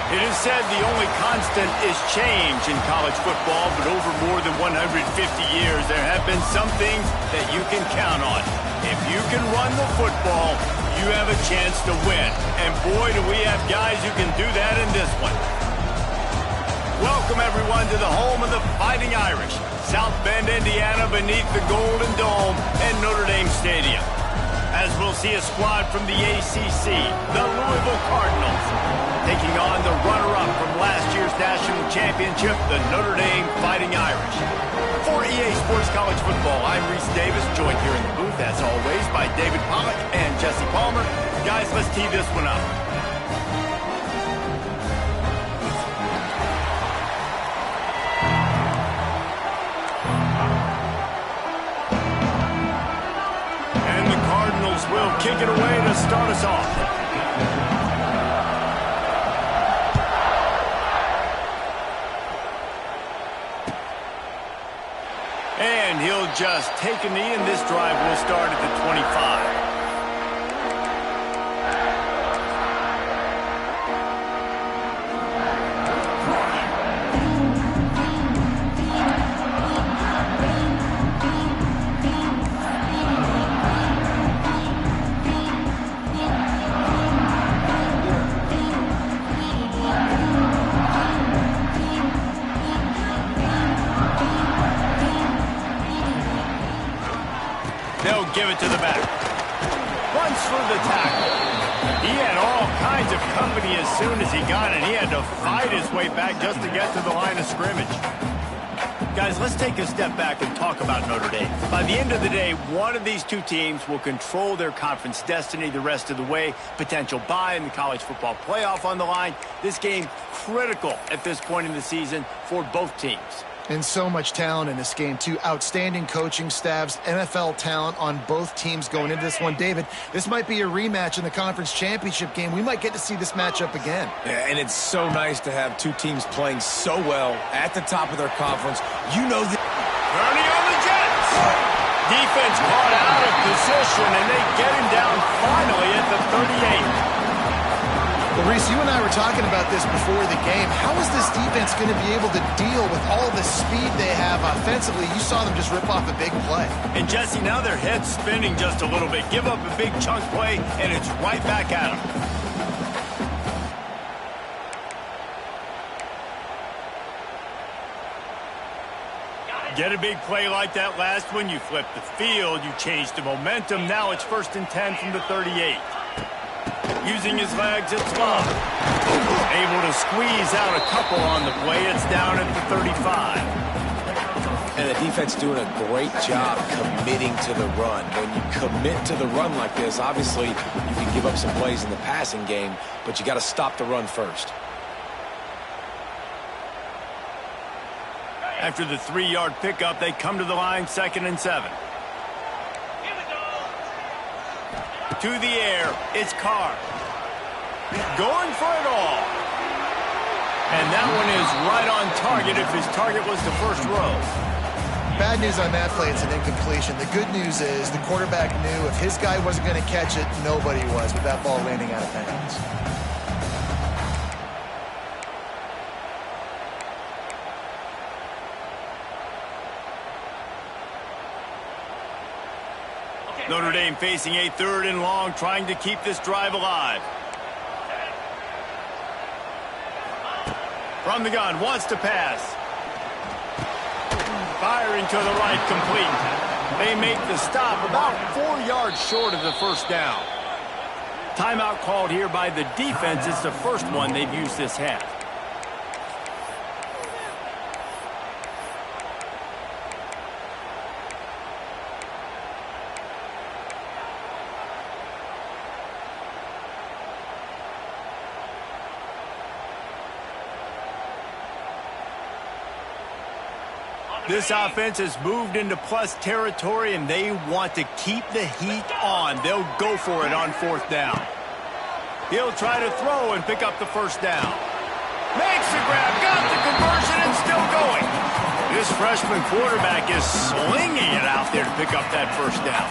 It is said the only constant is change in college football, but over more than 150 years, there have been some things that you can count on. If you can run the football, you have a chance to win. And boy, do we have guys who can do that in this one. Welcome, everyone, to the home of the Fighting Irish, South Bend, Indiana, beneath the Golden Dome and Notre Dame Stadium. As we'll see a squad from the ACC, the Louisville Cardinals, taking on the runner-up from last year's national championship, the Notre Dame Fighting Irish. For EA Sports College Football, I'm Reese Davis, joined here in the booth, as always, by David Pollack and Jesse Palmer. Guys, let's tee this one up. And the Cardinals will kick it away to start us off. And he'll just take a knee, and this drive will start at the 25. They'll give it to the back. Runs for the tackle. He had all kinds of company as soon as he got it. He had to fight his way back just to get to the line of scrimmage. Guys, let's take a step back and talk about Notre Dame. By the end of the day, one of these two teams will control their conference destiny the rest of the way. Potential bye in the college football playoff on the line. This game critical at this point in the season for both teams. And so much talent in this game, too. Outstanding coaching staffs, NFL talent on both teams going into this one. David, this might be a rematch in the conference championship game. We might get to see this matchup again. Yeah, and it's so nice to have two teams playing so well at the top of their conference. You know that. Bernie on the Jets. Defense caught out of position, and they get him down finally at the 38. Well, Reese, you and I were talking about this before the game. How is this defense going to be able to deal with all the speed they have offensively? You saw them just rip off a big play. And, Jesse, now their head's spinning just a little bit. Give up a big chunk play, and it's right back at them. Get a big play like that last one, you flip the field, you change the momentum. Now it's 1st and 10 from the 38. Using his legs, it's Love. Able to squeeze out a couple on the play. It's down at the 35. And the defense doing a great job committing to the run. When you commit to the run like this, obviously you can give up some plays in the passing game, but you got to stop the run first. After the 3-yard pickup, they come to the line, 2nd and 7. To the air, it's Carr. Going for it all. And that one is right on target if his target was the first row. Bad news on that play, it's an incompletion. The good news is the quarterback knew if his guy wasn't going to catch it, nobody was with that ball landing out of bounds. Notre Dame facing a 3rd and long, trying to keep this drive alive. From the gun, wants to pass. Firing to the right, complete. They make the stop about 4 yards short of the first down. Timeout called here by the defense. It's the first one they've used this half. This offense has moved into plus territory, and they want to keep the heat on. They'll go for it on 4th down. He'll try to throw and pick up the first down. Makes the grab, got the conversion, and still going. This freshman quarterback is slinging it out there to pick up that first down.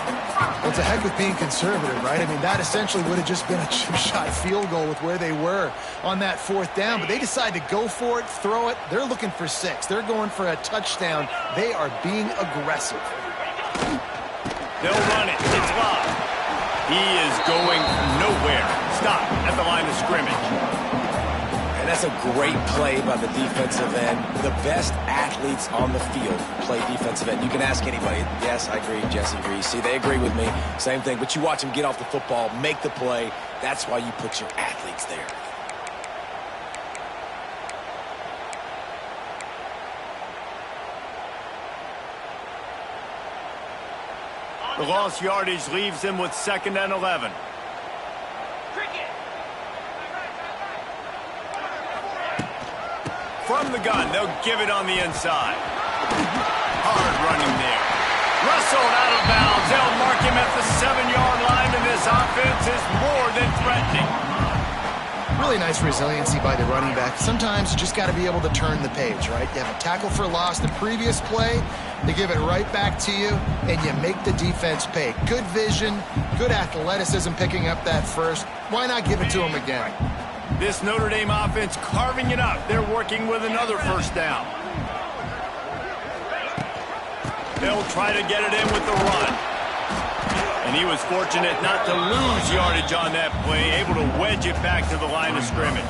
Well, it's a heck of being conservative, right? I mean, that essentially would have just been a chip-shot field goal with where they were on that fourth down, but they decided to go for it, throw it. They're looking for 6. They're going for a touchdown. They are being aggressive. They'll run it. It's Love. He is going nowhere. Stop at the line of scrimmage. And that's a great play by the defensive end. The best athletes on the field play defensive end. You can ask anybody. Yes, I agree. Jesse agrees. See, they agree with me. Same thing. But you watch them get off the football, make the play. That's why you put your athletes there. The lost yardage leaves them with 2nd and 11. From the gun, they'll give it on the inside. Hard running there. Wrestled out of bounds. They'll mark him at the 7-yard line, and this offense is more than threatening. Really nice resiliency by the running back. Sometimes you just got to be able to turn the page, right? You have a tackle for loss the previous play. They give it right back to you, and you make the defense pay. Good vision, good athleticism picking up that first. Why not give it to them again? This Notre Dame offense carving it up. They're working with another first down. They'll try to get it in with the run. And he was fortunate not to lose yardage on that play, able to wedge it back to the line of scrimmage.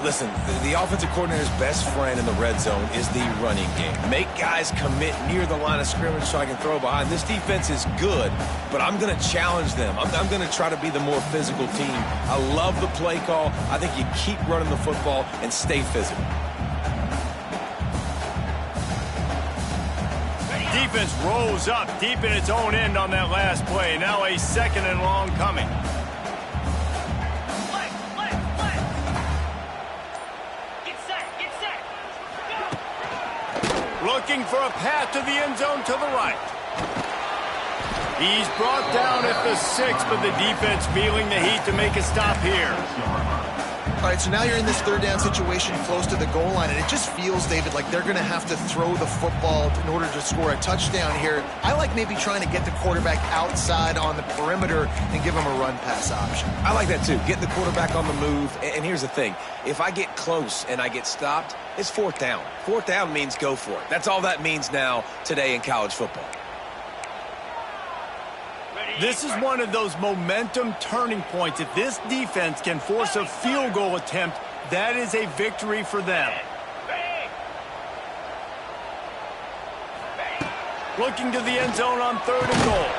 Listen, the offensive coordinator's best friend in the red zone is the running game. Make guys commit near the line of scrimmage so I can throw behind. This defense is good, but I'm going to challenge them. I'm going to try to be the more physical team. I love the play call. I think you keep running the football and stay physical. Defense rolls up deep in its own end on that last play. Now a 2nd and long coming. Looking for a path to the end zone to the right. He's brought down at the 6, but the defense feeling the heat to make a stop here. All right, so now you're in this 3rd down situation close to the goal line, and it just feels, David, like they're going to have to throw the football in order to score a touchdown here. I like maybe trying to get the quarterback outside on the perimeter and give him a run-pass option. I like that, too. Get the quarterback on the move. And here's the thing. If I get close and I get stopped, it's 4th down. 4th down means go for it. That's all that means now today in college football. This is one of those momentum turning points. If this defense can force a field goal attempt, that is a victory for them. Looking to the end zone on 3rd and goal.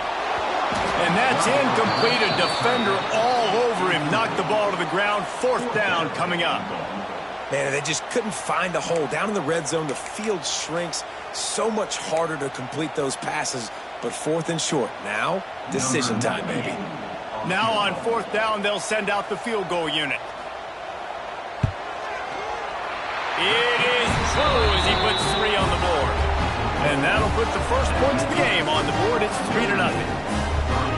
And that's incomplete. A defender all over him. Knocked the ball to the ground. 4th down coming up. Man, they just couldn't find a hole. Down in the red zone, the field shrinks. So much harder to complete those passes. But 4th and short. Now, decision time, baby. Now on 4th down, they'll send out the field goal unit. It is true as he puts 3 on the board. And that'll put the first points of the game on the board. It's 3-0.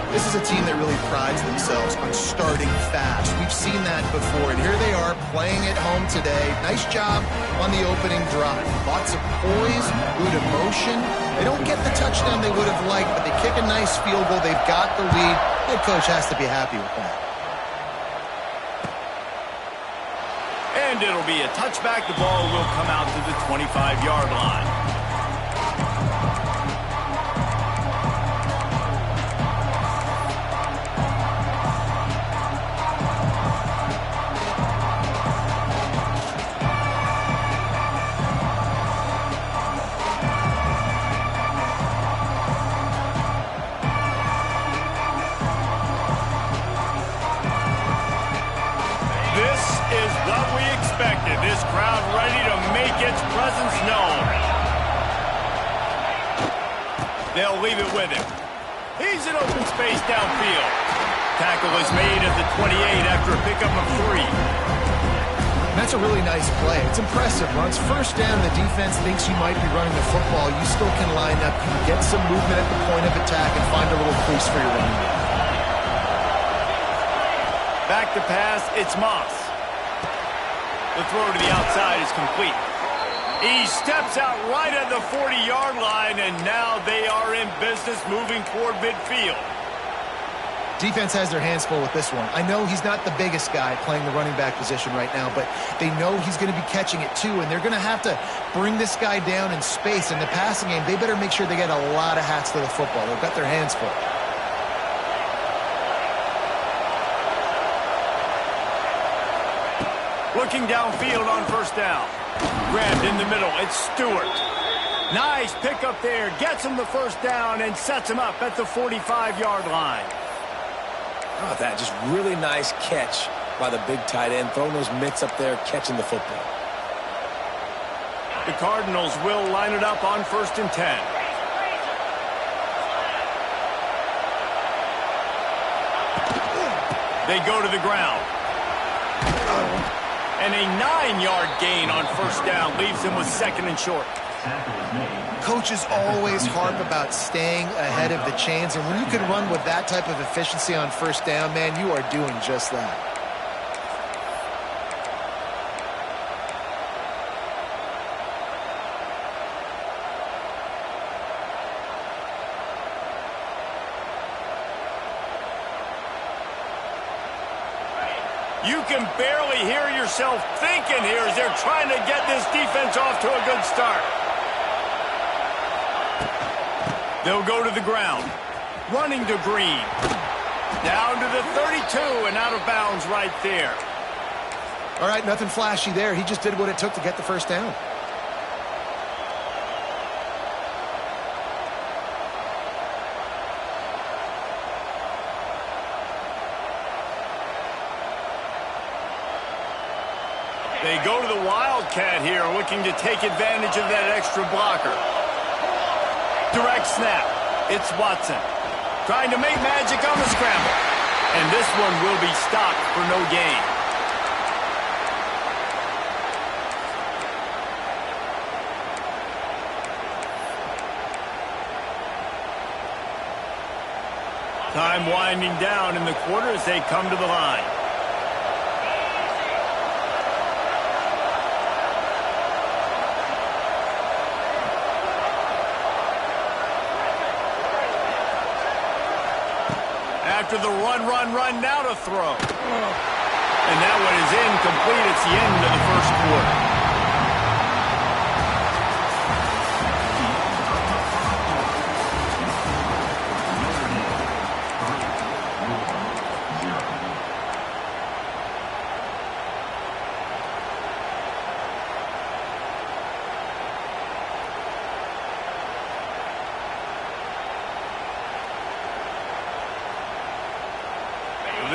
This is a team that really prides themselves on starting fast. We've seen that before, and here they are playing at home today. Nice job on the opening drive. Lots of poise, good emotion. They don't get the touchdown they would have liked, but they kick a nice field goal. They've got the lead. Head coach has to be happy with that. And it'll be a touchback. The ball will come out to the 25-yard line. This crowd ready to make its presence known. They'll leave it with him. He's in open space downfield. Tackle is made at the 28 after a pickup of 3. That's a really nice play. It's impressive. Once 1st down, the defense thinks you might be running the football. You still can line up, you can get some movement at the point of attack, and find a little crease for your running back. Back to pass, it's Moss. The throw to the outside is complete. He steps out right at the 40-yard line, and now they are in business moving toward midfield. Defense has their hands full with this one. I know he's not the biggest guy playing the running back position right now, but they know he's going to be catching it too, and they're going to have to bring this guy down in space. In the passing game, they better make sure they get a lot of hats to the football. They've got their hands full. Looking downfield on first down. Grabbed in the middle. It's Stewart. Nice pickup there. Gets him the first down and sets him up at the 45-yard line. How about that? Just really nice catch by the big tight end. Throwing those mitts up there, catching the football. The Cardinals will line it up on 1st and 10. They go to the ground. And a 9-yard gain on first down leaves him with 2nd and short. Coaches always harp about staying ahead of the chains, and when you can run with that type of efficiency on first down, man, you are doing just that. You can barely hear yourself thinking here as they're trying to get this defense off to a good start. They'll go to the ground. Running to Green. Down to the 32 and out of bounds right there. All right, nothing flashy there. He just did what it took to get the first down. They go to the Wildcat here, looking to take advantage of that extra blocker. Direct snap. It's Watson. Trying to make magic on the scramble. And this one will be stopped for no gain. Time winding down in the quarter as they come to the line. After the run, now to throw. And that one is incomplete. It's the end of the first quarter.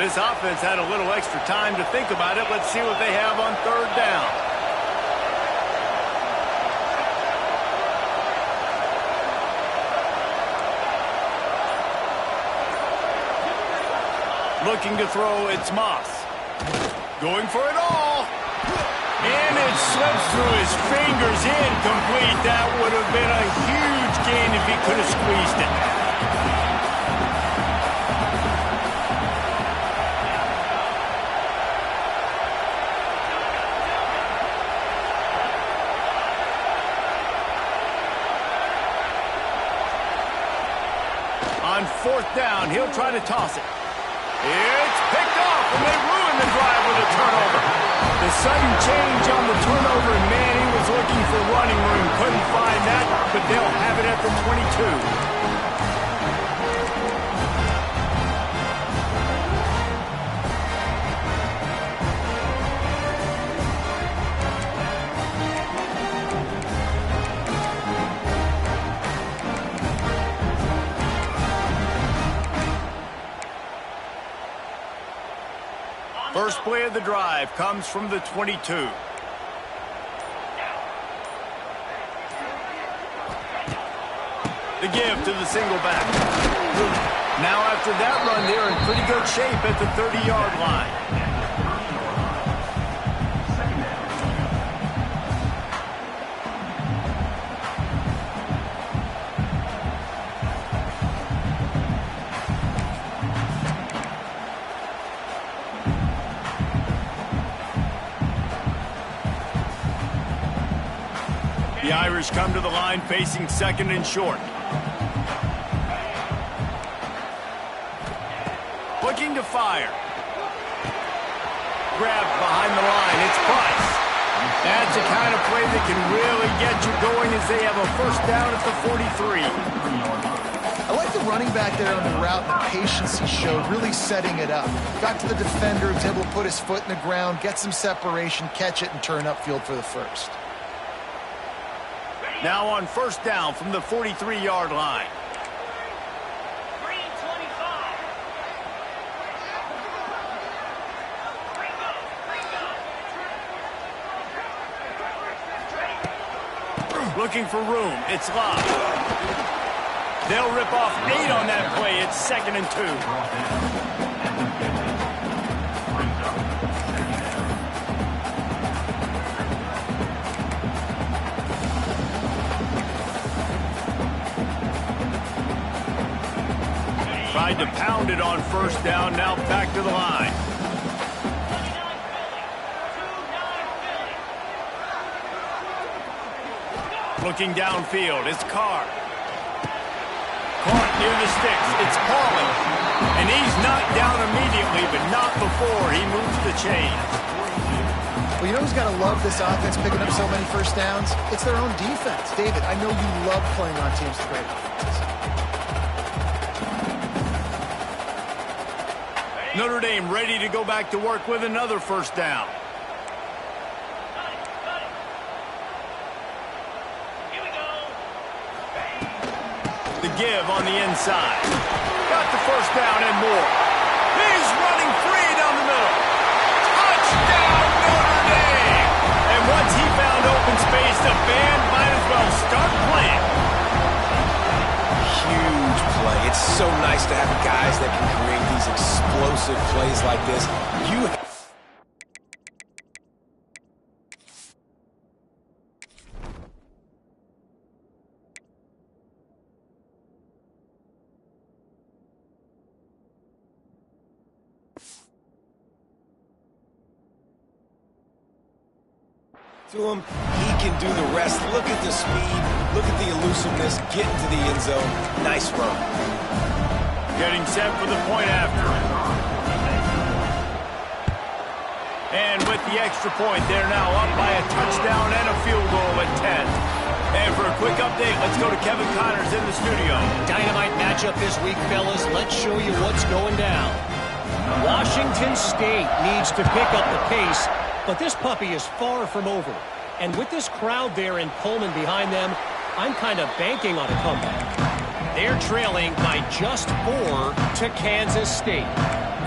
This offense had a little extra time to think about it. Let's see what they have on 3rd down. Looking to throw, it's Moss. Going for it all. And it slips through his fingers, incomplete. That would have been a huge gain if he could have squeezed it. On 4th down, he'll try to toss it. It's picked off, and they ruin the drive with a turnover. The sudden change on the turnover, man, he was looking for running room. Couldn't find that, but they'll have it at the 22. First play of the drive comes from the 22. The give to the single back. Now after that run, they're in pretty good shape at the 30-yard line. The Irish come to the line facing second and short. Looking to fire. Grabbed behind the line. It's Price. That's the kind of play that can really get you going as they have a first down at the 43. I like the running back there on the route and the patience he showed, really setting it up. Got to the defender, was able to put his foot in the ground, get some separation, catch it, and turn upfield for the first. Now on first down from the 43-yard line. Looking for room. It's Love. They'll rip off 8 on that play. It's 2nd and 2. Tried to pound it on first down. Now back to the line. Looking downfield, it's Carr. Caught near the sticks, it's Pauling. And he's knocked down immediately, but not before he moves the chains. Well, you know who's got to love this offense picking up so many first downs? It's their own defense. David, I know you love playing on teams with great offenses. Notre Dame ready to go back to work with another first down. The give on the inside. Got the first down and more. He's running free down the middle. Touchdown, Notre Dame! And once he found open space, the band might as well start playing. Huge play. It's so nice to have guys that can create these explosive plays like this. To him, he can do the rest. Look at the speed, look at the elusiveness, get into the end zone. Nice run. Getting set for the point after. And with the extra point, they're now up by a touchdown and a field goal at 10. And for a quick update, let's go to Kevin Connors in the studio. Dynamite matchup this week, fellas. Let's show you what's going down. Washington State needs to pick up the pace, but this puppy is far from over. And with this crowd there in Pullman behind them, I'm kind of banking on a comeback. They're trailing by just 4 to Kansas State.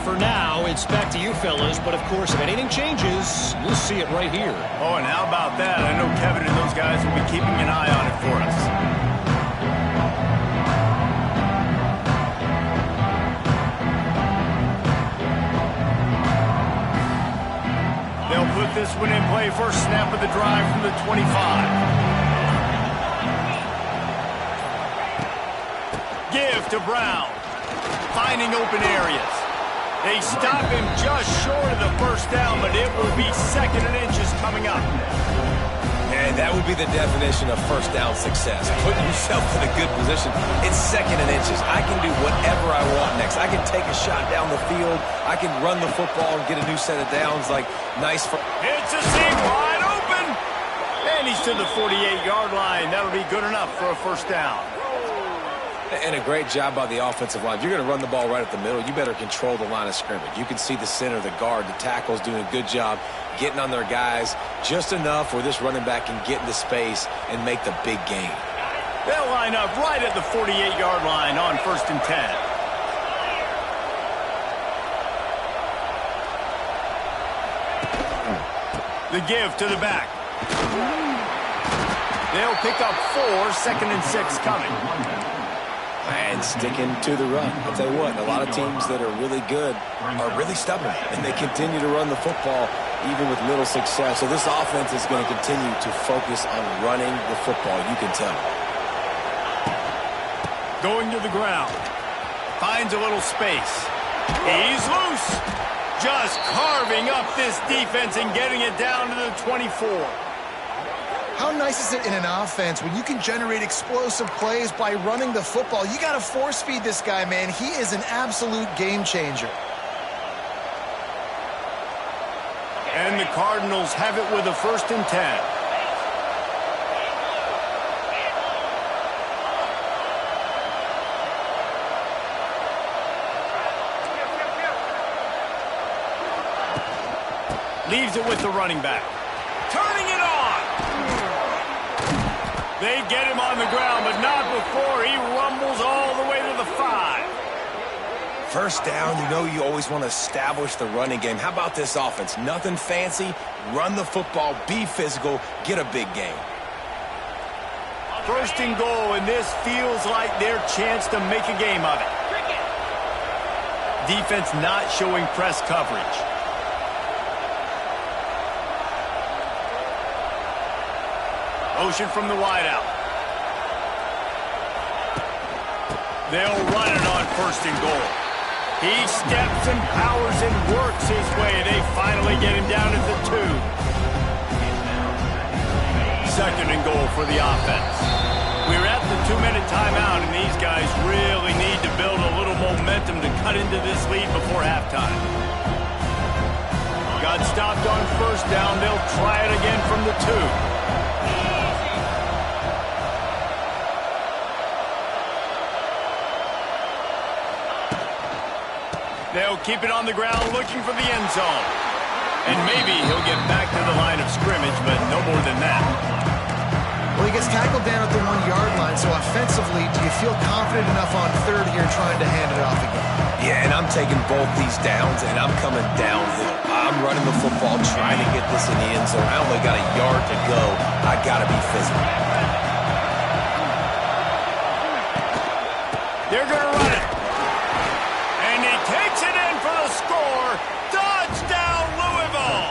For now, it's back to you fellas, but of course, if anything changes, you'll see it right here. Oh, and how about that? I know Kevin and those guys will be keeping an eye on it for us. They'll put this one in play. First snap of the drive from the 25. Give to Brown. Finding open areas. They stop him just short of the first down, but it will be 2nd and inches coming up. And that would be the definition of first down success. Putting yourself in a good position. It's 2nd and inches. I can do whatever I want next. I can take a shot down the field. I can run the football and get a new set of downs. Like, nice. It's a seam wide open. And he's to the 48-yard line. That'll be good enough for a first down. And a great job by the offensive line. If you're going to run the ball right at the middle, you better control the line of scrimmage. You can see the center, the guard, the tackle's doing a good job getting on their guys just enough where this running back can get into space and make the big gain. They'll line up right at the 48-yard line on 1st and 10. The give to the back. They'll pick up 4, 2nd and 6 coming. And sticking to the run. I'll tell you what, a lot of teams that are really good are really stubborn, and they continue to run the football even with little success. So this offense is going to continue to focus on running the football, you can tell. Going to the ground. Finds a little space. He's loose. Just carving up this defense and getting it down to the 24. How nice is it in an offense when you can generate explosive plays by running the football? You got to force feed this guy, man. He is an absolute game changer. And the Cardinals have it with a 1st and 10. Leaves it with the running back. Turning it on. They get him on the ground, but not before he rumbles all the way to the 5. First down, you know you always want to establish the running game. How about this offense? Nothing fancy. Run the football, be physical, get a big gain. 1st and goal, and this feels like their chance to make a game of it. Defense not showing press coverage. Motion from the wideout. They'll run it on 1st and goal. He steps and powers and works his way. They finally get him down at the 2. 2nd and goal for the offense. We're at the 2-minute timeout, and these guys really need to build a little momentum to cut into this lead before halftime. Got stopped on 1st down. They'll try it again from the 2. They'll keep it on the ground looking for the end zone. And maybe he'll get back to the line of scrimmage, but no more than that. Well, he gets tackled down at the 1-yard line, so offensively, do you feel confident enough on 3rd here trying to hand it off again? Yeah, and I'm taking both these downs, and I'm coming downhill. I'm running the football, trying to get this in the end zone. I only got a yard to go. I got to be physical. They're going to run it. And he takes it in for the score. Touchdown, Louisville.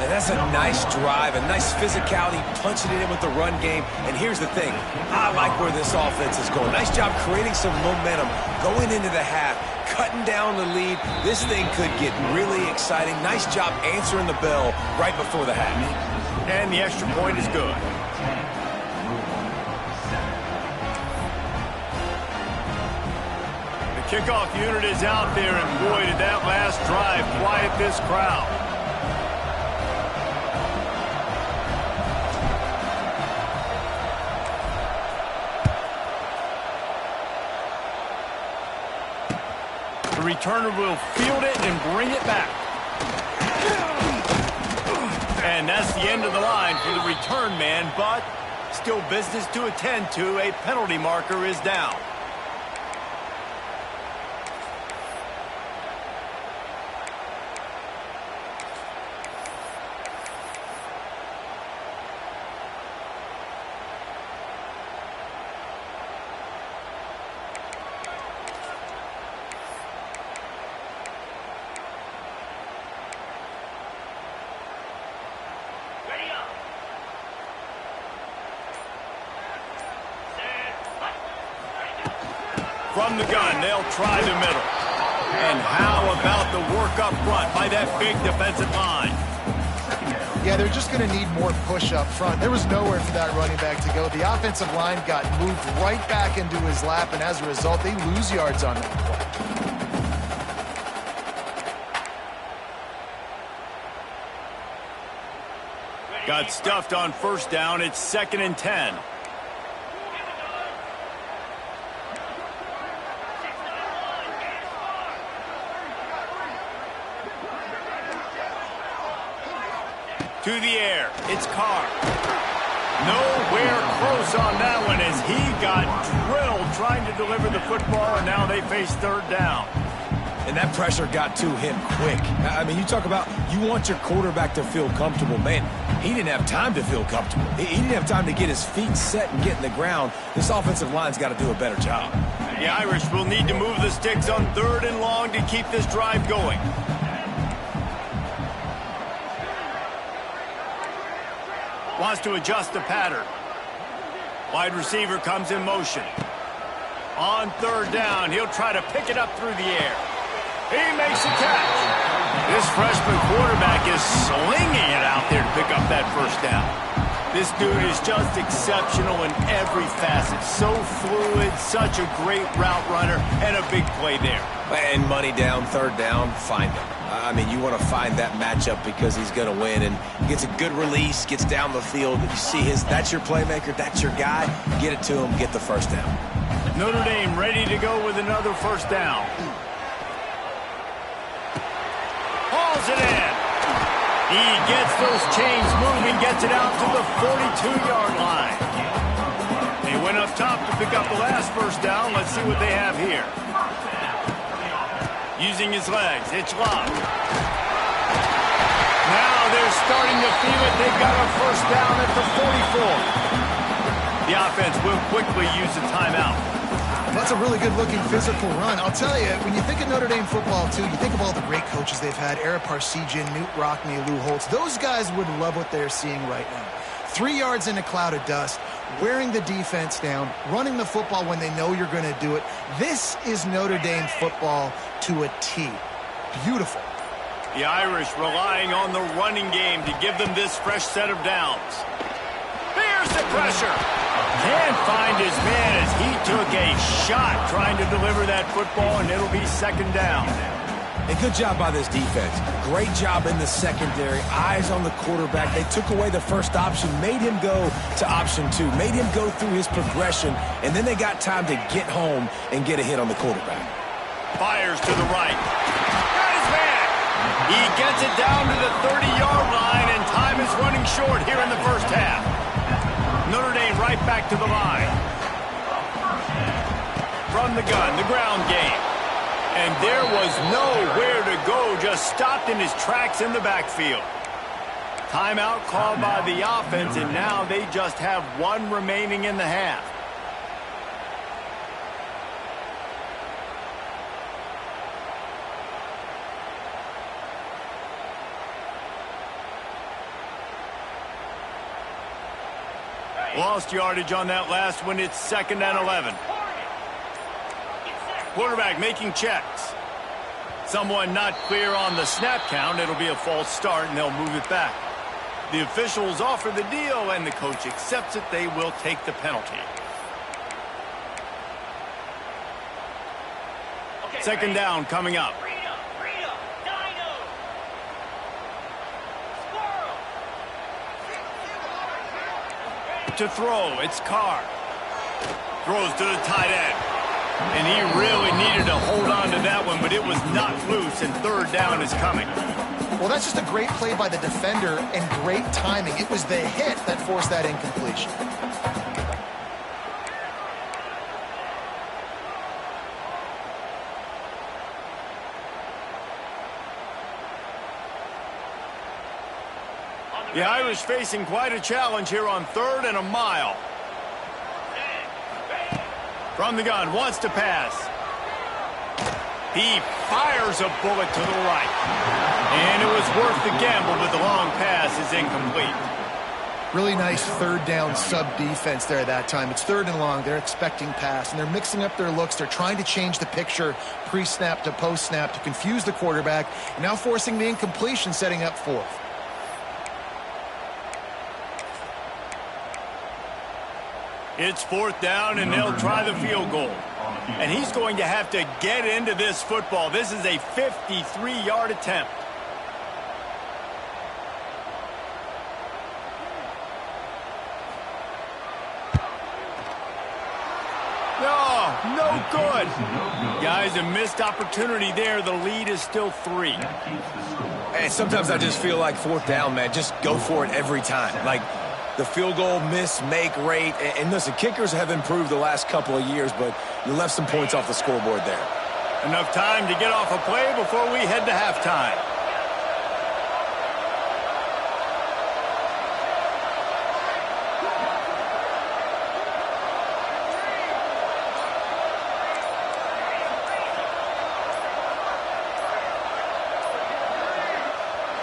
And that's a nice drive, a nice physicality, punching it in with the run game. And here's the thing. I like where this offense is going. Nice job creating some momentum going into the half, cutting down the lead. This thing could get really exciting. Nice job answering the bell right before the half. And the extra point is good. Kickoff unit is out there, and boy, did that last drive quiet this crowd. The returner will field it and bring it back. And that's the end of the line for the return man, but still business to attend to. A penalty marker is down. From the gun, they'll try the middle. And how about the work up front by that big defensive line? Yeah, they're just going to need more push up front. There was nowhere for that running back to go. The offensive line got moved right back into his lap, and as a result, they lose yards on that play. Got stuffed on 1st down. It's 2nd and 10. To the air, it's Carr. Nowhere close on that one as he got drilled trying to deliver the football, and now they face 3rd down. And that pressure got to him quick. I mean, you talk about you want your quarterback to feel comfortable. Man, he didn't have time to feel comfortable. He didn't have time to get his feet set and get in the ground. This offensive line's got to do a better job. The Irish will need to move the sticks on 3rd and long to keep this drive going. Wants to adjust the pattern. Wide receiver comes in motion. On 3rd down, he'll try to pick it up through the air. He makes a catch. This freshman quarterback is slinging it out there to pick up that first down. This dude is just exceptional in every facet. So fluid, such a great route runner, and a big play there. And money down, third down, find him. I mean, you want to find that matchup because he's going to win, and gets a good release, gets down the field. You see that's your playmaker, that's your guy. Get it to him, get the first down. Notre Dame ready to go with another first down. Hauls it in. He gets those chains moving, gets it out to the 42-yard line. They went up top to pick up the last first down. Let's see what they have here. Using his legs, it's locked. Now they're starting to feel it. They've got a first down at the 44. The offense will quickly use a timeout. That's a really good-looking physical run. I'll tell you, when you think of Notre Dame football, too, you think of all the great coaches they've had, Ara Parseghian, Knute Rockne, Lou Holtz. Those guys would love what they're seeing right now. 3 yards in a cloud of dust, wearing the defense down, running the football when they know you're going to do it. This is Notre Dame football to a T. Beautiful. The Irish relying on the running game to give them this fresh set of downs. Here's the pressure. Can't find his man as he took a shot trying to deliver that football, and it'll be second down. A good job by this defense. Great job in the secondary. Eyes on the quarterback. They took away the first option, made him go to option 2, made him go through his progression, and then they got time to get home and get a hit on the quarterback. Fires to the right. Got his man. He gets it down to the 30-yard line, and time is running short here in the first half. Notre Dame right back to the line. From the gun, the ground game. And there was nowhere to go, just stopped in his tracks in the backfield. Timeout called by the offense, and now they just have one remaining in the half. Lost yardage on that last one. It's 2nd and 11. Quarterback making checks. Someone not clear on the snap count. It'll be a false start, and they'll move it back. The officials offer the deal, and the coach accepts it. They will take the penalty. Second down coming up. To throw, it's Carr. Throws to the tight end. And he really needed to hold on to that one, but it was knocked loose, and third down is coming. Well, that's just a great play by the defender and great timing. It was the hit that forced that incompletion. The Irish facing quite a challenge here on 3rd and a mile. From the gun, wants to pass. He fires a bullet to the right. And it was worth the gamble, but the long pass is incomplete. Really nice third down sub-defense there that time. It's 3rd and long. They're expecting pass, and they're mixing up their looks. They're trying to change the picture pre-snap to post-snap to confuse the quarterback, and now forcing the incompletion, setting up 4th. It's 4th down, and they'll try the field goal. And he's going to have to get into this football. This is a 53-yard attempt. No good. Guys, a missed opportunity there. The lead is still 3. And sometimes I just feel like 4th down, man. Just go for it every time. Like, the field goal miss, make rate. And listen, kickers have improved the last couple of years, but you left some points off the scoreboard there. Enough time to get off a play before we head to halftime.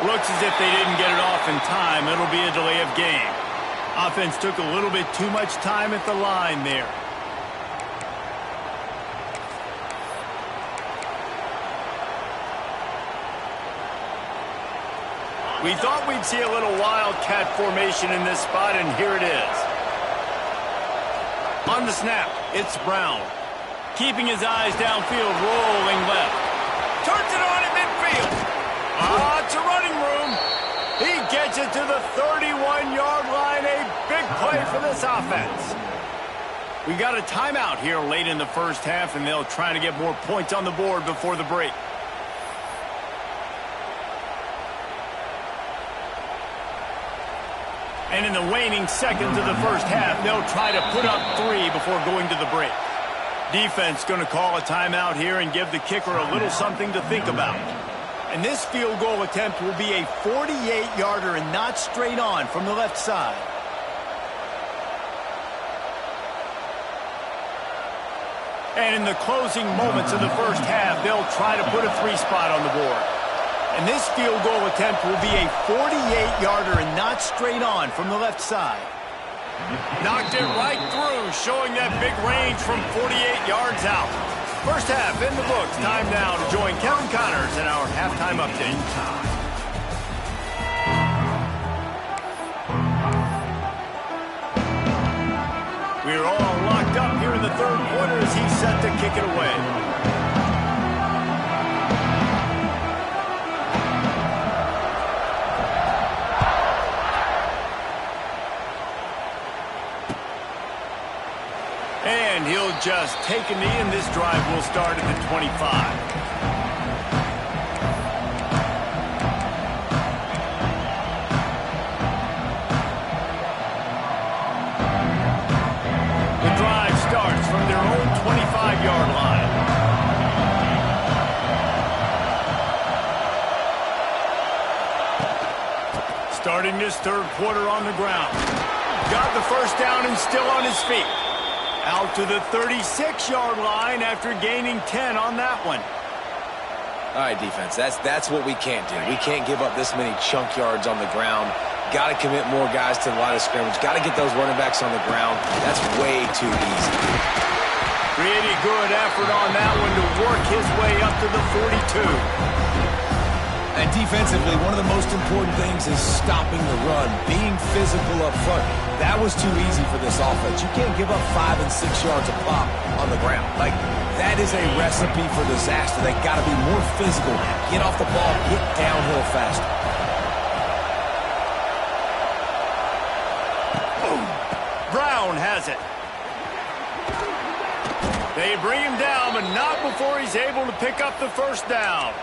Looks as if they didn't get it off in time. It'll be a delay of game. Offense took a little bit too much time at the line there. We thought we'd see a little wildcat formation in this spot, and here it is. On the snap, it's Brown. Keeping his eyes downfield, rolling left. Turns it on at midfield. It's a running room. He gets it to the 31-yard line. A big play for this offense. We got a timeout here late in the first half, and they'll try to get more points on the board before the break. And in the waning seconds of the first half, they'll try to put up 3 before going to the break. Defense going to call a timeout here and give the kicker a little something to think about. And this field goal attempt will be a 48-yarder and not straight on from the left side. And in the closing moments of the first half, they'll try to put a 3 spot on the board. And this field goal attempt will be a 48-yarder and not straight on from the left side. Knocked it right through, showing that big range from 48 yards out. First half in the books. Time now to join Kevin Connors in our halftime update. We're all locked up here in the third quarter as he's set to kick it away. And he'll just take a knee, and this drive will start at the 25. From their own 25-yard line. Starting this third quarter on the ground. Got the first down and still on his feet. Out to the 36-yard line after gaining 10 on that one. All right, defense, that's what we can't do. We can't give up this many chunk yards on the ground. Got to commit more guys to the line of scrimmage. Got to get those running backs on the ground. That's way too easy. Pretty good effort on that one to work his way up to the 42. And defensively, one of the most important things is stopping the run, being physical up front. That was too easy for this offense. You can't give up 5 and 6 yards a pop on the ground. Like, that is a recipe for disaster. They got to be more physical, get off the ball, get downhill faster. Brown has it. They bring him down, but not before he's able to pick up the first down.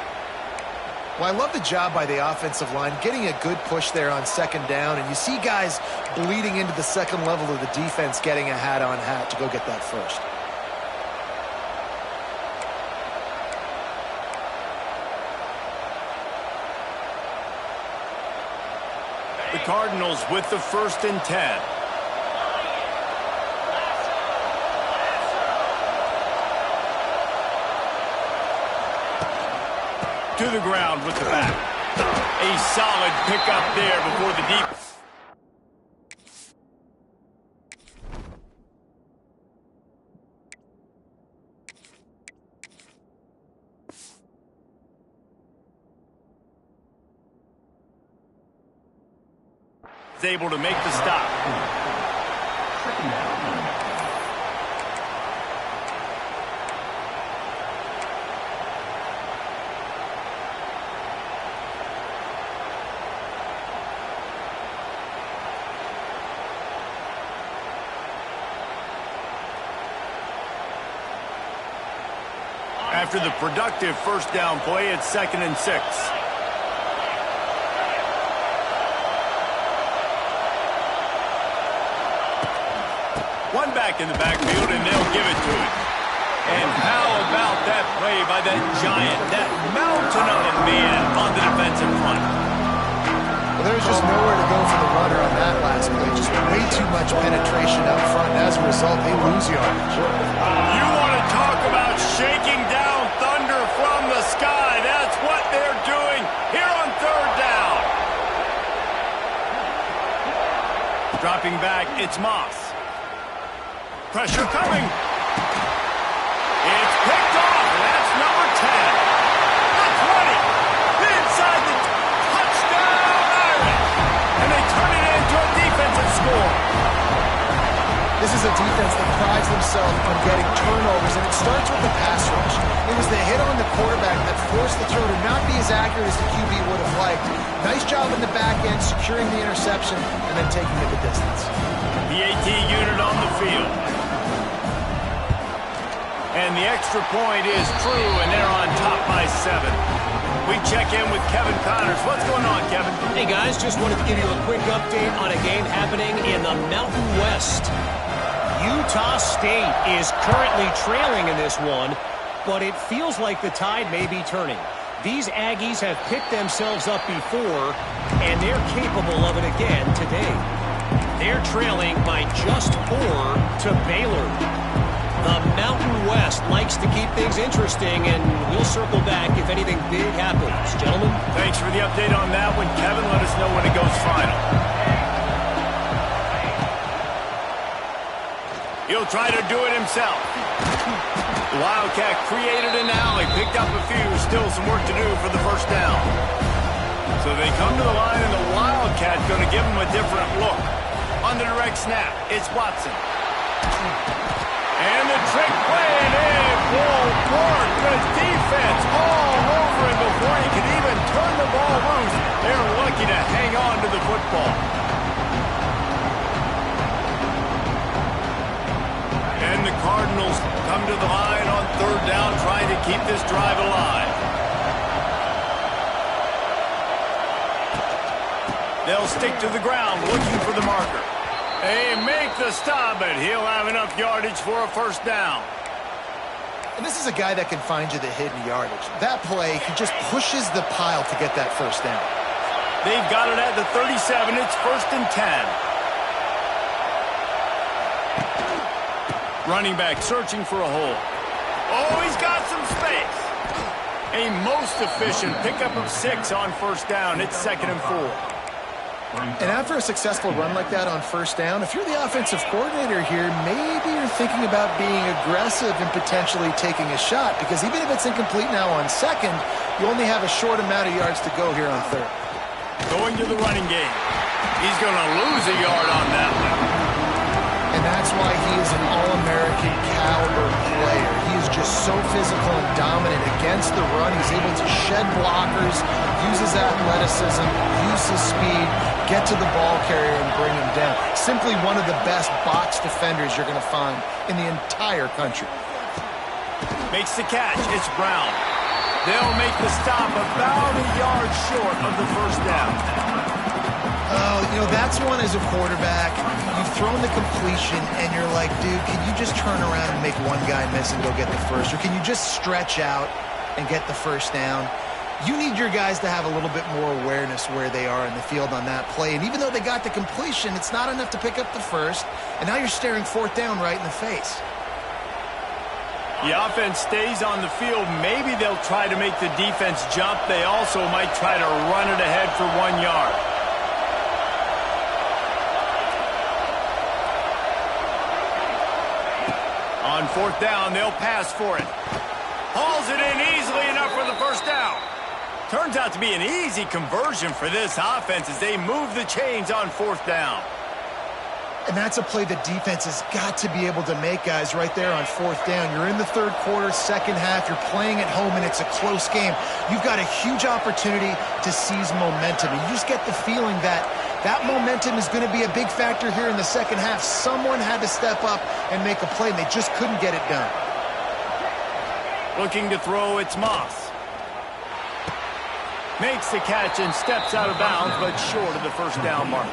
Well, I love the job by the offensive line, getting a good push there on second down, and you see guys bleeding into the second level of the defense getting a hat-on-hat to go get that first. The Cardinals with the 1st and 10. To the ground with the back. A solid pickup there before the deep. Is able to make the stop. After the productive first down play, it's 2nd and 6. One back in the backfield, and they'll give it to him. And how about that play by that giant, that mountain of a man on the defensive front? Well, there's just nowhere to go for the runner on that last play. Just way too much penetration up front, and as a result, they lose yardage. You want to talk about shaking down thunder from the sky. That's what they're doing here on 3rd down. Dropping back, it's Moss. Pressure coming. It's picked off. That's number 10. The 20. Inside the touchdown. is a defense that prides themselves on getting turnovers, and it starts with the pass rush. It was the hit on the quarterback that forced the throw to not be as accurate as the QB would have liked. Nice job in the back end, securing the interception, and then taking it the distance. The AT unit on the field. And the extra point is true, and they're on top by 7. We check in with Kevin Connors. What's going on, Kevin? Hey, guys, just wanted to give you a quick update on a game happening in the Mountain West. Utah State is currently trailing in this one, but it feels like the tide may be turning. These Aggies have picked themselves up before, and they're capable of it again today. They're trailing by just 4 to Baylor. The Mountain West likes to keep things interesting, and we'll circle back if anything big happens. Gentlemen? Thanks for the update on that one, Kevin. Let us know when it goes final. He'll try to do it himself. The Wildcat created an alley, picked up a few, still some work to do for the first down. So they come to the line, and the Wildcat going to give them a different look. On the direct snap, it's Watson. And the trick play, and it won't work. The defense all over him before he can even turn the ball loose. They're lucky to hang on to the football. And the Cardinals come to the line on 3rd down, trying to keep this drive alive. They'll stick to the ground, looking for the marker. They make the stop, but he'll have enough yardage for a first down. And this is a guy that can find you the hidden yardage. That play, he just pushes the pile to get that first down. They've got it at the 37. It's 1st and 10. Running back searching for a hole. Oh, he's got some space. A most efficient pickup of 6 on 1st down. It's 2nd and 4. And after a successful run like that on 1st down, if you're the offensive coordinator here, maybe you're thinking about being aggressive and potentially taking a shot, because even if it's incomplete now on 2nd, you only have a short amount of yards to go here on 3rd. Going to the running game. He's going to lose a yard on that one. And that's why he is an All-American caliber player. He is just so physical and dominant against the run. He's able to shed blockers, use his athleticism, use his speed, get to the ball carrier and bring him down. Simply one of the best box defenders you're going to find in the entire country. Makes the catch. It's Brown. They'll make the stop about a yard short of the first down. Oh, you know, that's one as a quarterback. You've thrown the completion, and you're like, dude, can you just turn around and make one guy miss and go get the first? Or can you just stretch out and get the first down? You need your guys to have a little bit more awareness where they are in the field on that play. And even though they got the completion, it's not enough to pick up the first. And now you're staring 4th down right in the face. The offense stays on the field. Maybe they'll try to make the defense jump. They also might try to run it ahead for 1 yard. On 4th down, they'll pass for it. Hauls it in easily enough for the first down. Turns out to be an easy conversion for this offense as they move the chains on 4th down. And that's a play the defense has got to be able to make, guys, right there on 4th down. You're in the 3rd quarter, 2nd half. You're playing at home, and it's a close game. You've got a huge opportunity to seize momentum. And you just get the feeling that that momentum is going to be a big factor here in the 2nd half. Someone had to step up and make a play, and they just couldn't get it done. Looking to throw, it's Moss. Makes the catch and steps out of bounds, but short of the first down mark.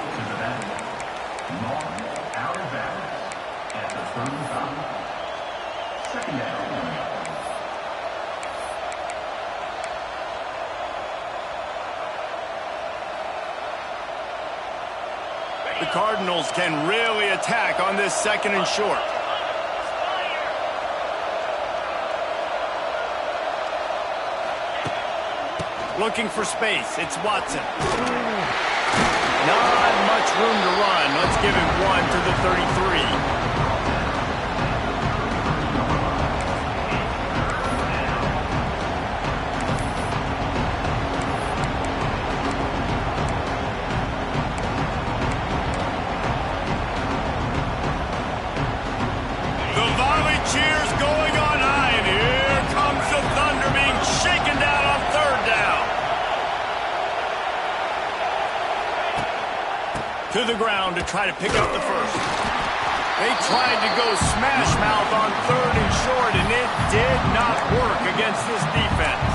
The Cardinals can really attack on this 2nd and short. Looking for space. It's Watson. Not much room to run. Let's give him 1 to the 33. To the ground to try to pick up the first. They tried to go smash mouth on 3rd and short, and it did not work against this defense.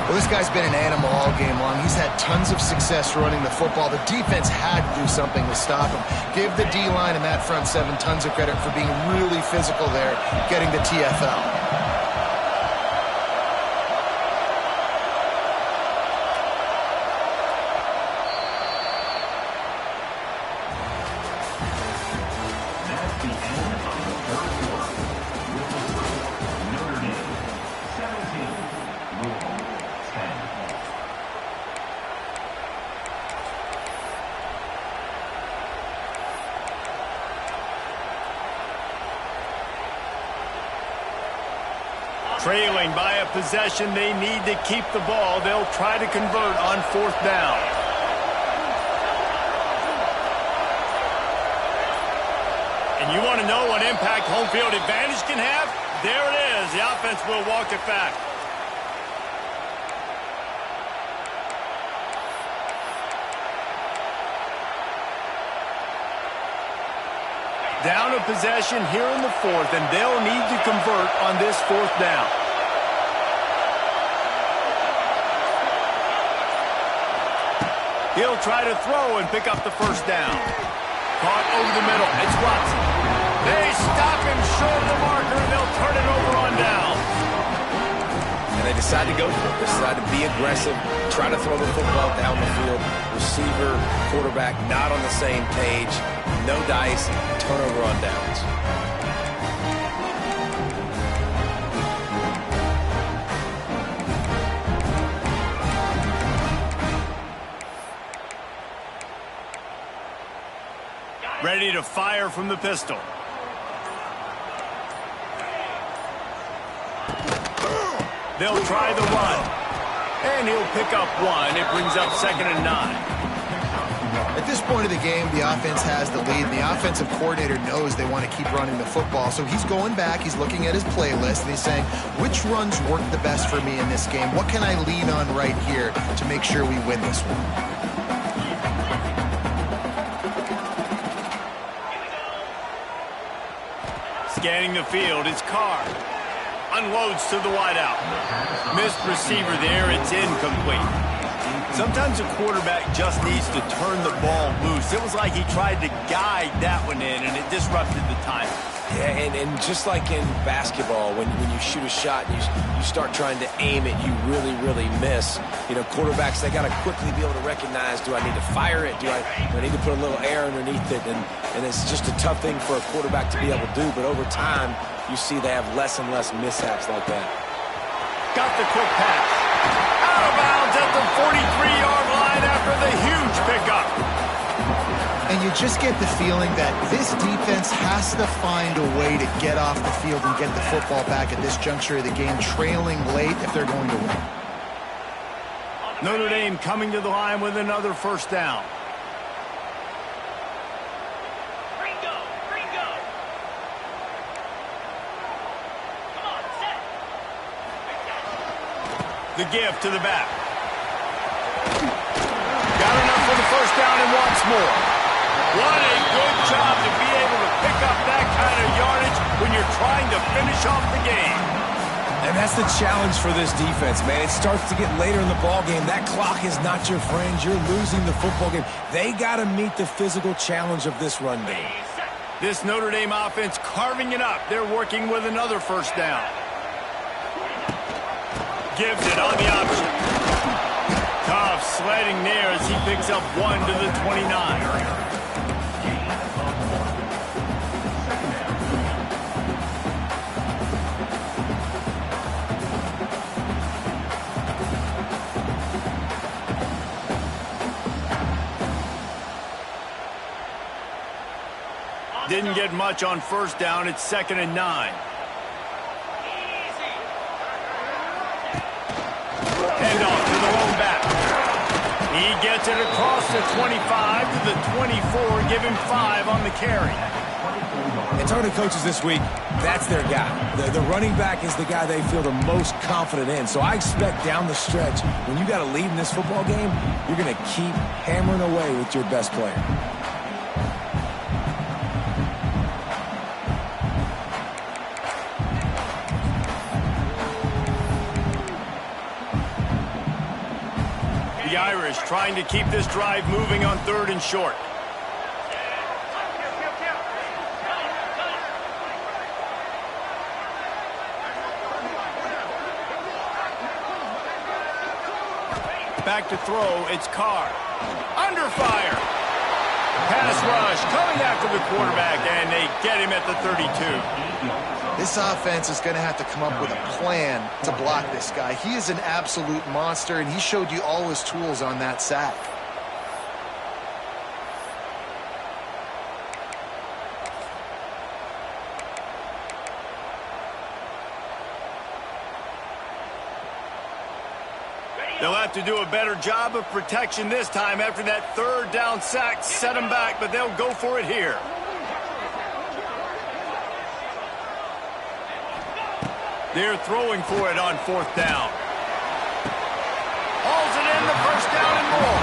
Well, this guy's been an animal all game long. He's had tons of success running the football. The defense had to do something to stop him. Give the D-line and that front seven tons of credit for being really physical there, getting the TFL. Trailing by a possession, they need to keep the ball. They'll try to convert on 4th down. And you want to know what impact home field advantage can have? There it is. The offense will walk it back. Down a possession here in the 4th, and they'll need to convert on this 4th down. He'll try to throw and pick up the first down. Caught over the middle. It's Watson. They stop him short of the marker, and they'll turn it over on down. And they decide to go for it. They decide to be aggressive, try to throw the football down the field. Receiver, quarterback, not on the same page. No dice, turnover on downs. Ready to fire from the pistol. They'll try the run. And he'll pick up 1. It brings up 2nd and 9. At this point of the game, the offense has the lead. The offensive coordinator knows they want to keep running the football. So he's going back, he's looking at his playlist, and he's saying, which runs work the best for me in this game? What can I lean on right here to make sure we win this one? Scanning the field, it's Carr. Unloads to the wideout. Missed receiver there, it's incomplete. Sometimes a quarterback just needs to turn the ball loose. It was like he tried to guide that one in, and it disrupted the time. Yeah, and just like in basketball, when you shoot a shot and you start trying to aim it, you really miss. You know, quarterbacks, they got to quickly be able to recognize, do I need to fire it? Do I need to put a little air underneath it? And it's just a tough thing for a quarterback to be able to do. But over time, you see they have less and less mishaps like that. Got the quick pass. Out of bounds at the 43-yard line after the huge pickup. And you just get the feeling that this defense has to find a way to get off the field and get the football back at this juncture of the game, trailing late if they're going to win. Notre Dame coming to the line with another first down. The give to the back. Got enough for the first down and wants more. What a good job to be able to pick up that kind of yardage when you're trying to finish off the game. And that's the challenge for this defense, man. It starts to get later in the ball game. That clock is not your friend. You're losing the football game. They got to meet the physical challenge of this run game. This Notre Dame offense carving it up. They're working with another first down. Gives it on the option. Tough sledding there as he picks up 1 to the 29. Didn't get much on first down. It's 2nd and 9. Handoff to the lone back. He gets it across the 25 to the 24. Give him 5 on the carry. And talking to coaches this week, that's their guy. The running back is the guy they feel the most confident in. So I expect down the stretch, when you got a lead in this football game, you're going to keep hammering away with your best player. The Irish trying to keep this drive moving on 3rd and short. Back to throw, it's Carr. Under fire. Pass rush coming after the quarterback, and they get him at the 32. This offense is going to have to come up with a plan to block this guy. He is an absolute monster, and he showed you all his tools on that sack. They'll have to do a better job of protection this time after that 3rd down sack set them back, but they'll go for it here. They're throwing for it on 4th down. Hauls it in, the 1st down and more.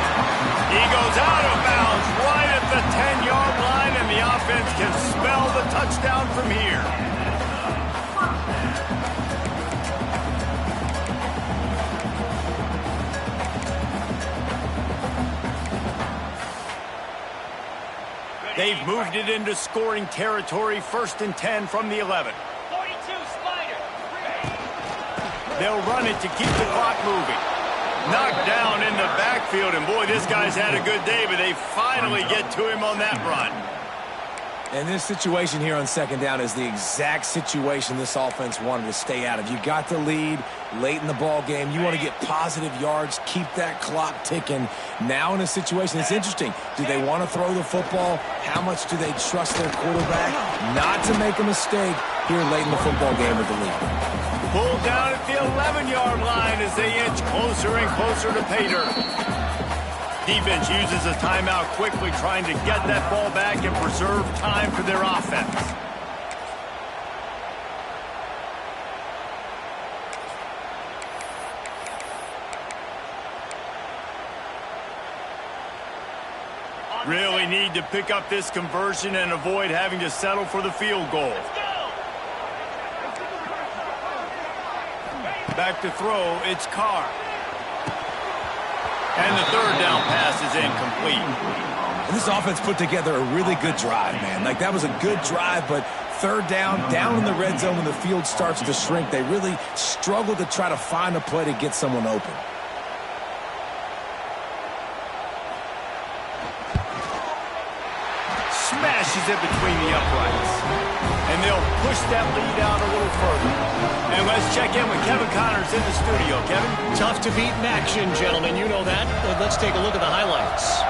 He goes out of bounds right at the 10-yard line, and the offense can smell the touchdown from here. They've moved it into scoring territory, 1st and 10 from the 11. 42 Spider. They'll run it to keep the clock moving. Knocked down in the backfield, and boy, this guy's had a good day, but they finally get to him on that run. And this situation here on 2nd down is the exact situation this offense wanted to stay out of. You got the lead late in the ball game. You want to get positive yards, keep that clock ticking. Now in a situation, it's interesting. Do they want to throw the football? How much do they trust their quarterback not to make a mistake here late in the football game with the lead? Pulled down at the 11-yard line as they inch closer and closer to pay dirt. Defense uses a timeout quickly, trying to get that ball back and preserve time for their offense. Really need to pick up this conversion and avoid having to settle for the field goal. Back to throw, it's Carr. And the 3rd down pass is incomplete. And this offense put together a really good drive, man. Like, that was a good drive, but 3rd down in the red zone when the field starts to shrink, they really struggle to try to find a play to get someone open. Smashes it between the uprights. And they'll push that lead out a little further. And let's check in with Kevin Connors in the studio. Kevin? Tough to beat in action, gentlemen. You know that. Let's take a look at the highlights.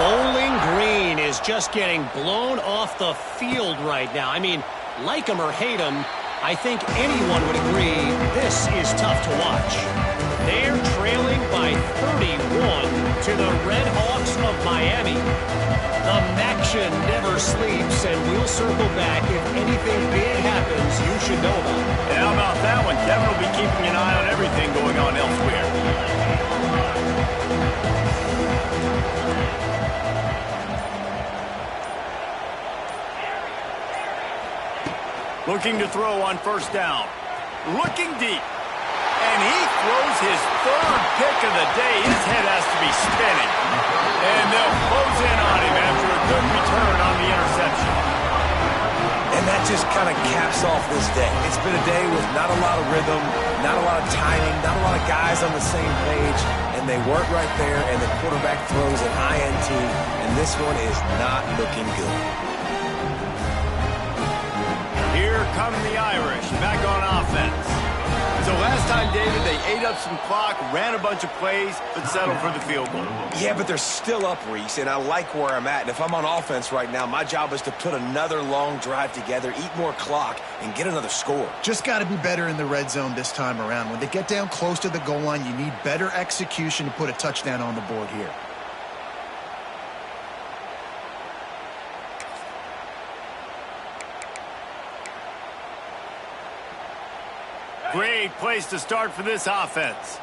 Bowling Green is just getting blown off the field right now. I mean, like him or hate him, I think anyone would agree this is tough to watch. They're trailing by 31 to the Red Hawks of Miami. The Maction never sleeps, and we'll circle back. If anything big happens, you should know about it. And how about that one? Kevin will be keeping an eye on everything going on elsewhere. Looking to throw on 1st down. Looking deep. And he throws his 3rd pick of the day. His head has to be spinning. And they'll close in on him after a good return on the interception. And that just kind of caps off this day. It's been a day with not a lot of rhythm, not a lot of timing, not a lot of guys on the same page, and they work right there, and the quarterback throws an INT, and this one is not looking good. Here come the Irish, back on offense. So last time, David, they ate up some clock, ran a bunch of plays, but settled for the field goal. Yeah, but they're still up, Reese, and I like where I'm at. And if I'm on offense right now, my job is to put another long drive together, eat more clock, and get another score. Just got to be better in the red zone this time around. When they get down close to the goal line, you need better execution to put a touchdown on the board here. Great place to start for this offense.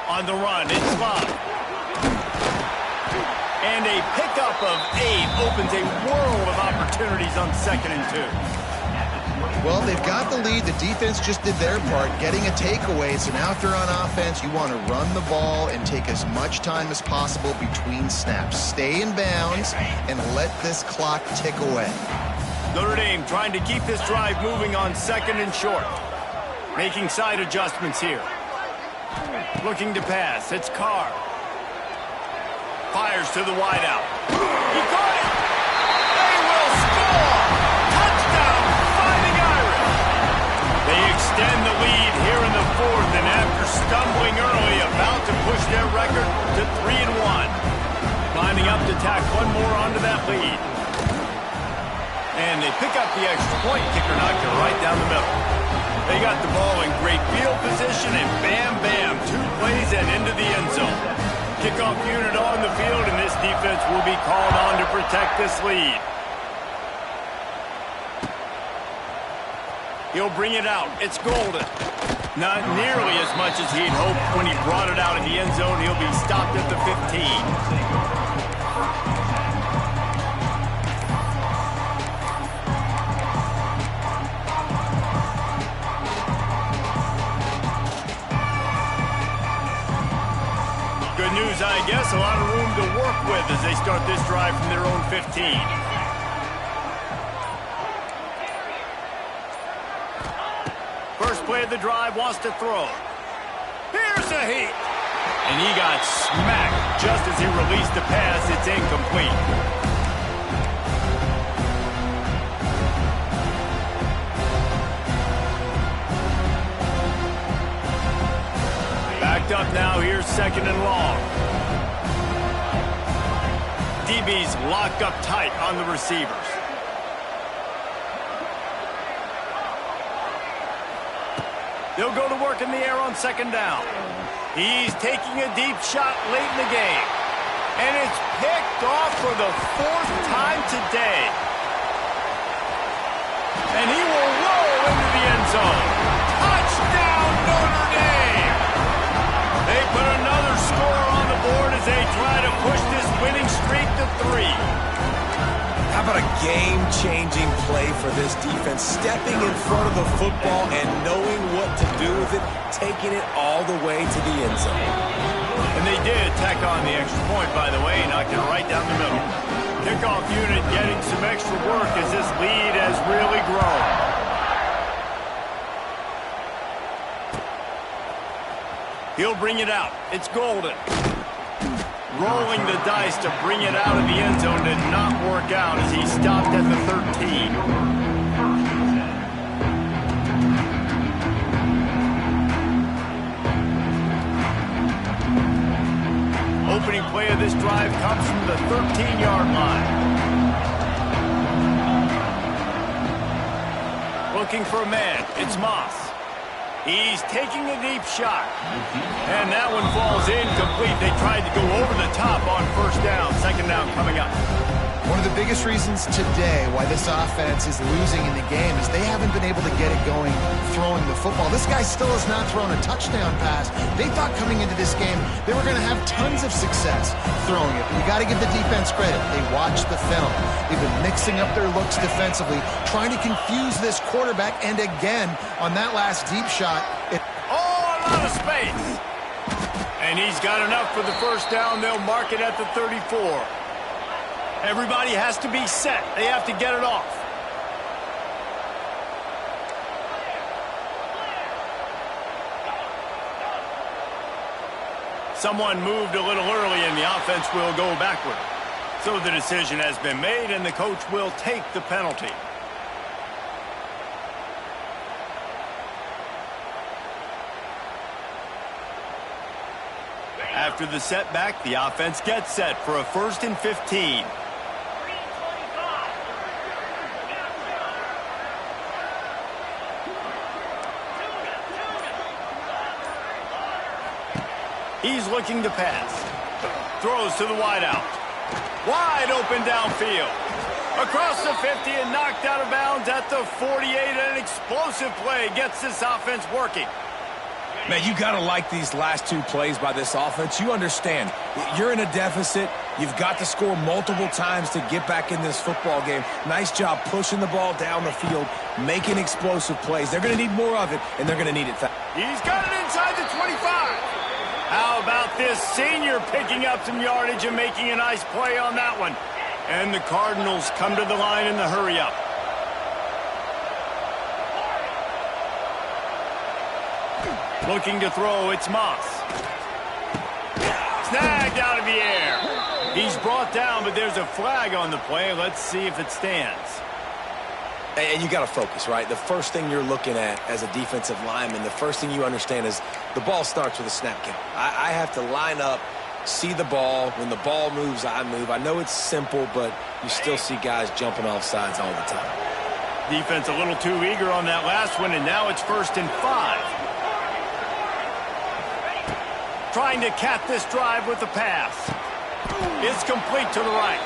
On the run, it's Love. And a pickup of 8 opens a world of opportunities on 2nd and 2. Well, they've got the lead. The defense just did their part, getting a takeaway. So now if they're on offense, you want to run the ball and take as much time as possible between snaps. Stay in bounds and let this clock tick away. Notre Dame trying to keep this drive moving on 2nd and short. Making side adjustments here. Looking to pass. It's Carr. Fires to the wideout. He got it! They will score! Touchdown, Fighting Irish! They extend the lead here in the 4th, and after stumbling early, about to push their record to 3-1. Lining up to tack one more onto that lead. And they pick up the extra point. Kicker knocked it right down the middle. They got the ball in great field position, and bam, bam, 2 plays and into the end zone. Kickoff unit on the field, and this defense will be called on to protect this lead. He'll bring it out. It's Golden. Not nearly as much as he'd hoped when he brought it out in the end zone. He'll be stopped at the 15. Good news, I guess. A lot of room to work with as they start this drive from their own 15. First play of the drive, wants to throw. Here's a heat. And he got smacked just as he released the pass. It's incomplete. Backed up now, here's 2nd and long. DB's locked up tight on the receivers. They'll go to work in the air on 2nd down. He's taking a deep shot late in the game. And it's picked off for the 4th time today. And he will roll into the end zone. Touchdown, Notre Dame! They put another score on the board as they try to push this winning streak to 3. How about a game-changing play for this defense? Stepping in front of the football and knowing what to do with it, taking it all the way to the end zone. And they did tack on the extra point, by the way, knocked it right down the middle. Kickoff unit getting some extra work as this lead has really grown. He'll bring it out. It's Golden. Rolling the dice to bring it out of the end zone did not work out as he stopped at the 13. Opening play of this drive comes from the 13-yard line. Looking for a man. It's Moss. He's taking a deep shot. And that one falls incomplete. They tried to go over the top on 1st down. 2nd down coming up. One of the biggest reasons today why this offense is losing in the game is they haven't been able to get it going throwing the football. This guy still has not thrown a touchdown pass. They thought coming into this game they were going to have tons of success throwing it. You got to give the defense credit. They watched the film. They've been mixing up their looks defensively, trying to confuse this quarterback. And again, on that last deep shot, a lot of space. And he's got enough for the 1st down. They'll mark it at the 34. Everybody has to be set. They have to get it off. Someone moved a little early and the offense will go backward. So the decision has been made and the coach will take the penalty. After the setback, the offense gets set for a 1st and 15. He's looking to pass. Throws to the wideout. Wide open downfield. Across the 50 and knocked out of bounds at the 48. An explosive play gets this offense working. Man, you got to like these last two plays by this offense. You understand, you're in a deficit. You've got to score multiple times to get back in this football game. Nice job pushing the ball down the field, making explosive plays. They're going to need more of it, and they're going to need it fast. He's got it inside the 25. How about this senior picking up some yardage and making a nice play on that one? And the Cardinals come to the line in the hurry-up. Looking to throw, it's Moss. Snagged out of the air. He's brought down, but there's a flag on the play. Let's see if it stands. And you got to focus, right? The first thing you're looking at as a defensive lineman, the first thing you understand is the ball starts with a snap count. I have to line up, see the ball. When the ball moves, I move. I know it's simple, but you still see guys jumping off sides all the time. Defense a little too eager on that last one, and now it's 1st and 5. Trying to cap this drive with the pass. It's complete to the right.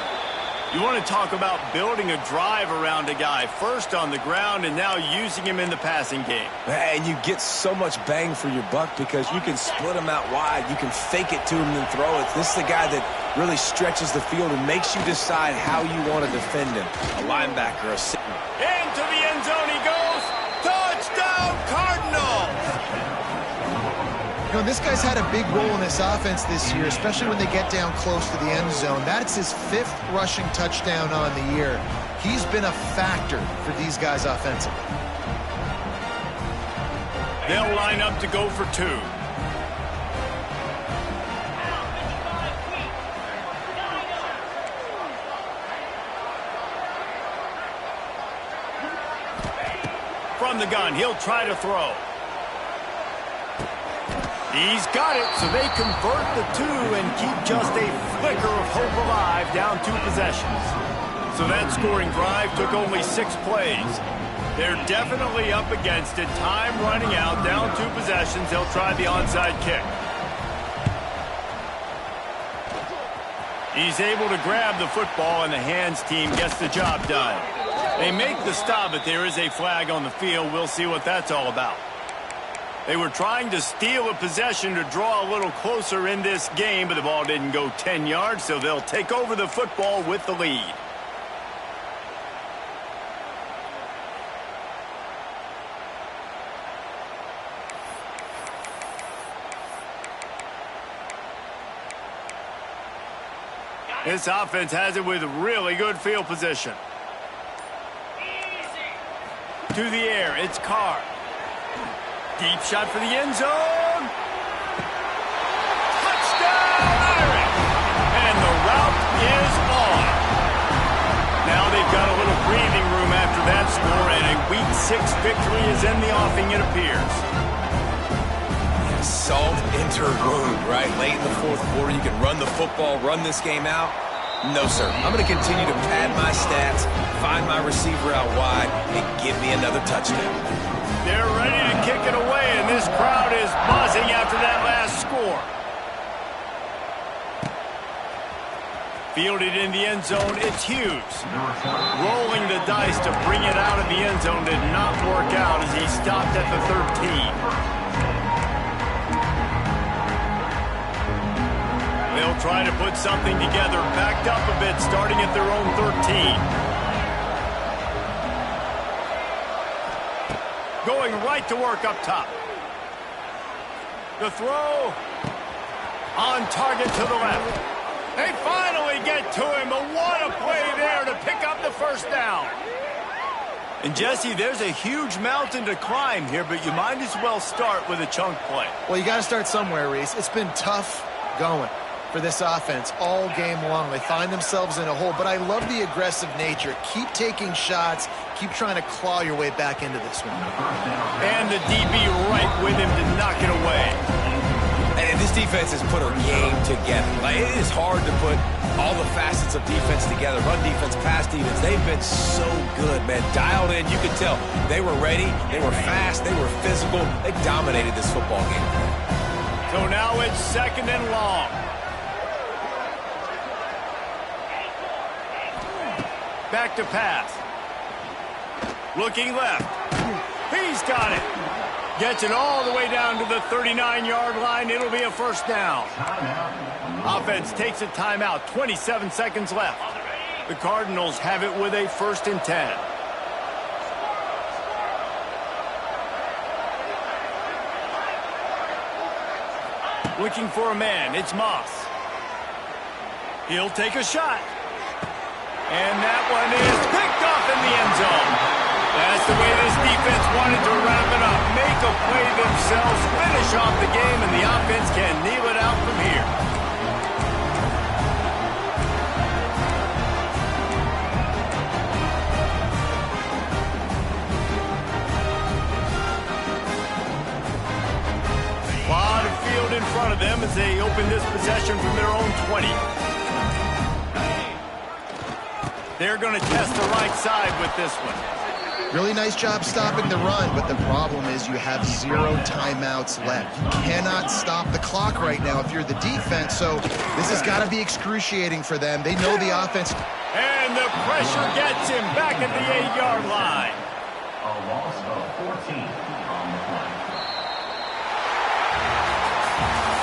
You want to talk about building a drive around a guy. First on the ground and now using him in the passing game. And you get so much bang for your buck because you can split him out wide. You can fake it to him and throw it. This is the guy that really stretches the field and makes you decide how you want to defend him. A linebacker, a center. Into the end zone he goes. Touchdown, Cardinals! You know, this guy's had a big role in this offense this year, especially when they get down close to the end zone. That's his 5th rushing touchdown on the year. He's been a factor for these guys offensively. They'll line up to go for 2. From the gun, he'll try to throw. He's got it, so they convert the 2 and keep just a flicker of hope alive, down 2 possessions. So that scoring drive took only 6 plays. They're definitely up against it. Time running out, down 2 possessions. They'll try the onside kick. He's able to grab the football, and the hands team gets the job done. They make the stop, but there is a flag on the field. We'll see what that's all about. They were trying to steal a possession to draw a little closer in this game, but the ball didn't go 10 yards, so they'll take over the football with the lead. This offense has it with really good field position. To the air, it's Carr. Deep shot for the end zone. Touchdown, Irish! And the route is on. Now they've got a little breathing room after that score, and a Week 6 victory is in the offing, it appears. Salt into a wound, right? Late in the 4th quarter, you can run the football, run this game out. No, sir. I'm going to continue to pad my stats, find my receiver out wide, and give me another touchdown. They're ready to kick it away, and this crowd is buzzing after that last score. Fielded in the end zone, it's Hughes. Rolling the dice to bring it out of the end zone did not work out as he stopped at the 13. They'll try to put something together, backed up a bit, starting at their own 13. Going right to work up top. The throw on target to the left. They finally get to him, but what a play there to pick up the first down. And Jesse, there's a huge mountain to climb here, but you might as well start with a chunk play. Well, you got to start somewhere, Reese. It's been tough going for this offense all game long. They find themselves in a hole, but I love the aggressive nature. Keep taking shots. Keep trying to claw your way back into this one. And the DB right with him to knock it away. And this defense has put a game together. Like, it is hard to put all the facets of defense together. Run defense, pass defense. They've been so good, man. Dialed in. You could tell they were ready. They were fast. They were physical. They dominated this football game. So now it's 2nd and long. Back to pass. Looking left. He's got it. Gets it all the way down to the 39-yard line. It'll be a first down. Offense takes a timeout. 27 seconds left. The Cardinals have it with a 1st and 10. Looking for a man. It's Moss. He'll take a shot. And that one is picked off in the end zone. That's the way this defense wanted to wrap it up. Make a play themselves, finish off the game, and the offense can kneel it out from here. A lot of field in front of them as they open this possession from their own 20. They're going to test the right side with this one. Really nice job stopping the run, but the problem is you have 0 timeouts left. You cannot stop the clock right now if you're the defense, so this has got to be excruciating for them. They know the offense. And the pressure gets him back at the 8-yard line. A loss of 14 on the play.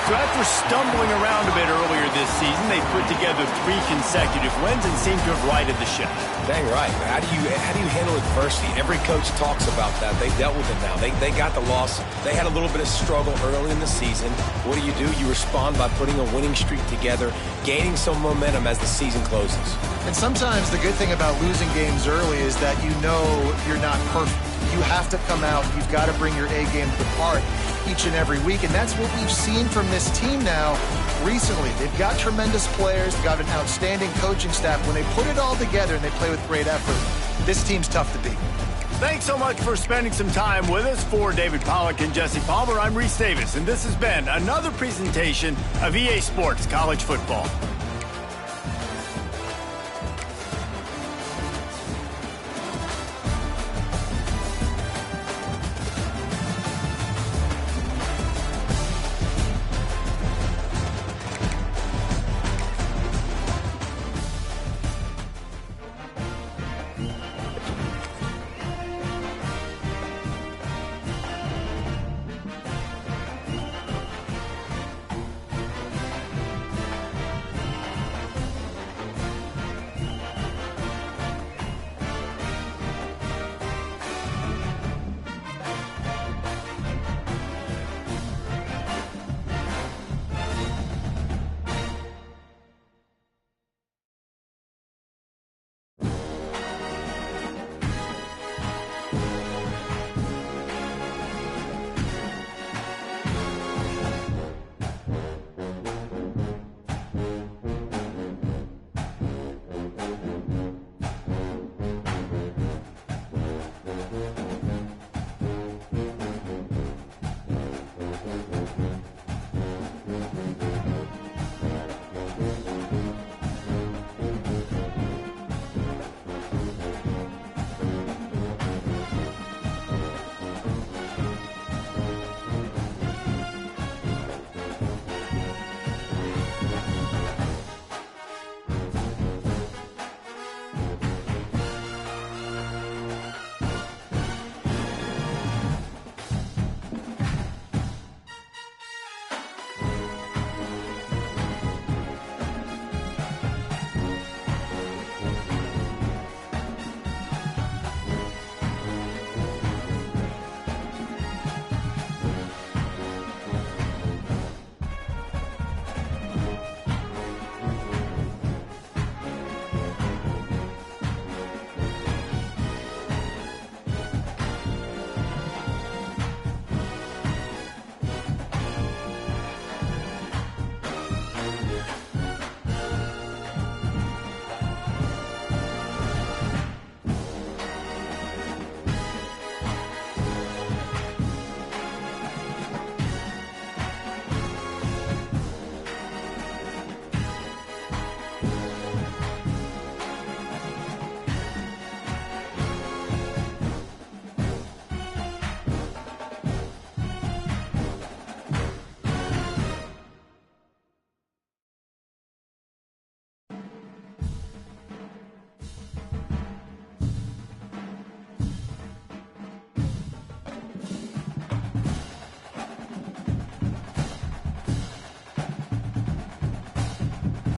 So after stumbling around a bit earlier this season, they put together 3 consecutive wins and seem to have righted the ship. Dang right. How do you handle adversity? Every coach talks about that. They dealt with it now. They got the loss. They had a little bit of struggle early in the season. What do? You respond by putting a winning streak together, gaining some momentum as the season closes. And sometimes the good thing about losing games early is that you know you're not perfect. You have to come out. You've got to bring your A game to the part each and every week, and that's what we've seen from this team now recently. They've got tremendous players, they've got an outstanding coaching staff. When they put it all together and they play with great effort, this team's tough to beat. Thanks so much for spending some time with us. For David Pollack and Jesse Palmer, I'm Reese Davis, and this has been another presentation of EA Sports College Football.